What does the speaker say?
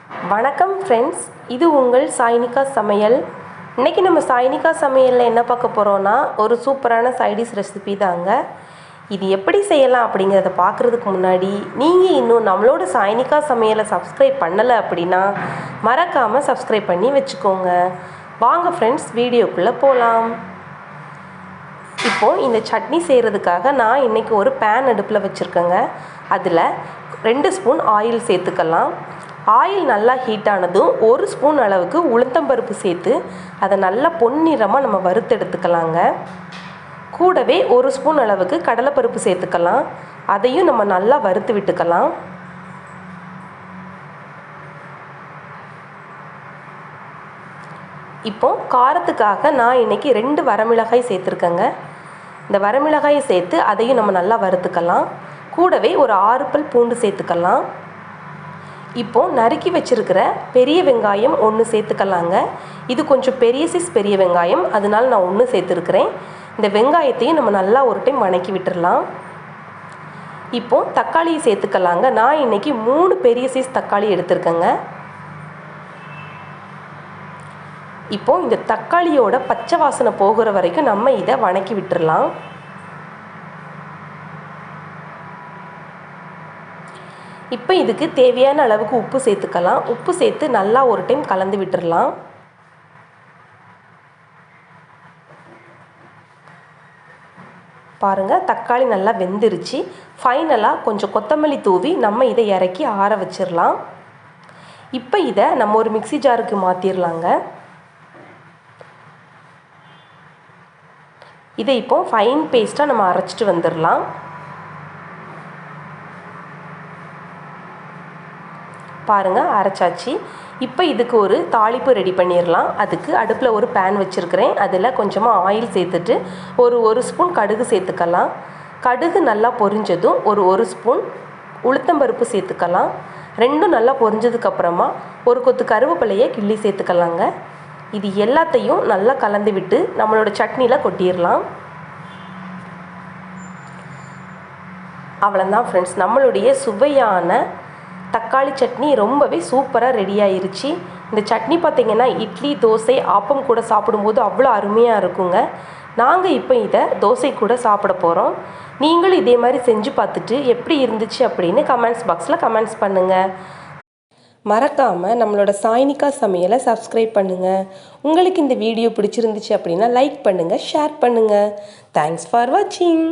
வணக்கம் ஃப்ரெண்ட்ஸ், இது உங்கள் சாய்னிகா சமையல். இன்றைக்கி நம்ம சாய்னிகா சமையலில் என்ன பார்க்க போகிறோன்னா, ஒரு சூப்பரான சைடிஷ் ரெசிபி தாங்க. இது எப்படி செய்யலாம் அப்படிங்கிறத பார்க்குறதுக்கு முன்னாடி நீங்கள் இன்னும் நம்மளோட சாய்னிகா சமையலை சப்ஸ்கிரைப் பண்ணலை அப்படின்னா மறக்காமல் சப்ஸ்கிரைப் பண்ணி வச்சுக்கோங்க. வாங்க ஃப்ரெண்ட்ஸ், வீடியோக்குள்ளே போகலாம். இப்போது இந்த சட்னி செய்கிறதுக்காக நான் இன்றைக்கி ஒரு பேன் அடுப்பில் வச்சுருக்கேங்க. அதில் 2 ஸ்பூன் ஆயில் சேர்த்துக்கலாம். ஆயில் நல்லா ஹீட் ஆனதும் 1 ஸ்பூன் அளவுக்கு உளுத்தம்பருப்பு சேர்த்து அதை நல்லா பொன்னிறமாக நம்ம வறுத்தெடுத்துக்கலாங்க. கூடவே 1 ஸ்பூன் அளவுக்கு கடலைப்பருப்பு சேர்த்துக்கலாம். அதையும் நம்ம நல்லா வறுத்து விட்டுக்கலாம். இப்போ காரத்துக்காக நான் இன்றைக்கி 2 வரமிளகாய் சேர்த்துருக்கேங்க. இந்த வரமிளகாயை சேர்த்து அதையும் நம்ம நல்லா வறுத்துக்கலாம். கூடவே ஒரு 6 பல் பூண்டு சேர்த்துக்கலாம். இப்போது நறுக்கி வச்சுருக்கிற பெரிய வெங்காயம் 1 சேர்த்துக்கலாங்க. இது கொஞ்சம் பெரிய சைஸ் பெரிய வெங்காயம், அதனால நான் 1 சேர்த்துருக்கிறேன். இந்த வெங்காயத்தையும் நம்ம நல்லா ஒரு டைம் வணக்கி விட்டுடலாம். இப்போது தக்காளியை சேர்த்துக்கலாங்க. நான் இன்றைக்கி 3 பெரிய சைஸ் தக்காளி எடுத்துருக்கேங்க. இப்போது இந்த தக்காளியோட பச்சை வாசனை போகிற வரைக்கும் நம்ம இதை வணக்கி விட்டுடலாம். இப்போ இதுக்கு தேவையான அளவுக்கு உப்பு சேர்த்துக்கலாம். உப்பு சேர்த்து நல்லா ஒரு டைம் கலந்து விட்டுடலாம். பாருங்கள், தக்காளி நல்லா வெந்துருச்சு. ஃபைனலாக கொஞ்சம் கொத்தமல்லி தூவி நம்ம இதை இறக்கி ஆற வச்சிடலாம். இப்போ இதை நம்ம ஒரு மிக்ஸி ஜாருக்கு மாற்றிடலாங்க. இதை இப்போ ஃபைன் பேஸ்ட்டாக நம்ம அரைச்சிட்டு வந்துடலாம். பாருங்கள், அரைச்சாச்சு. இப்போ இதுக்கு ஒரு தாளிப்பு ரெடி பண்ணிடலாம். அதுக்கு அடுப்பில் ஒரு பேன் வச்சுருக்கிறேன். அதில் கொஞ்சமாக ஆயில் சேர்த்துட்டு ஒரு ஸ்பூன் கடுகு சேர்த்துக்கலாம். கடுகு நல்லா பொரிஞ்சதும் ஒரு ஸ்பூன் உளுத்தம்பருப்பு சேர்த்துக்கலாம். ரெண்டும் நல்லா பொரிஞ்சதுக்கப்புறமா ஒரு கொத்து கருவேப்பிலையை கிள்ளி சேர்த்துக்கலாங்க. இது எல்லாத்தையும் நல்லா கலந்து விட்டு நம்மளோட சட்னியில் கொட்டிடலாம். அவ்வளோதான் ஃப்ரெண்ட்ஸ், நம்மளுடைய சுவையான தக்காளி சட்னி ரொம்பவே சூப்பராக ரெடி ஆயிருச்சு. இந்த சட்னி பார்த்திங்கன்னா இட்லி, தோசை, ஆப்பம் கூட சாப்பிடும்போது அவ்வளோ அருமையாக இருக்குங்க. நாங்கள் இப்போ இதை தோசை கூட சாப்பிட போகிறோம். நீங்களும் இதே மாதிரி செஞ்சு பார்த்துட்டு எப்படி இருந்துச்சு அப்படின்னு கமெண்ட்ஸ் பாக்ஸில் கமெண்ட்ஸ் பண்ணுங்கள். மறக்காமல் நம்மளோட சாய்னிகா சமையலை சப்ஸ்கிரைப் பண்ணுங்கள். உங்களுக்கு இந்த வீடியோ பிடிச்சிருந்துச்சு அப்படின்னா லைக் பண்ணுங்கள், ஷேர் பண்ணுங்கள். தேங்க்ஸ் ஃபார் வாட்சிங்.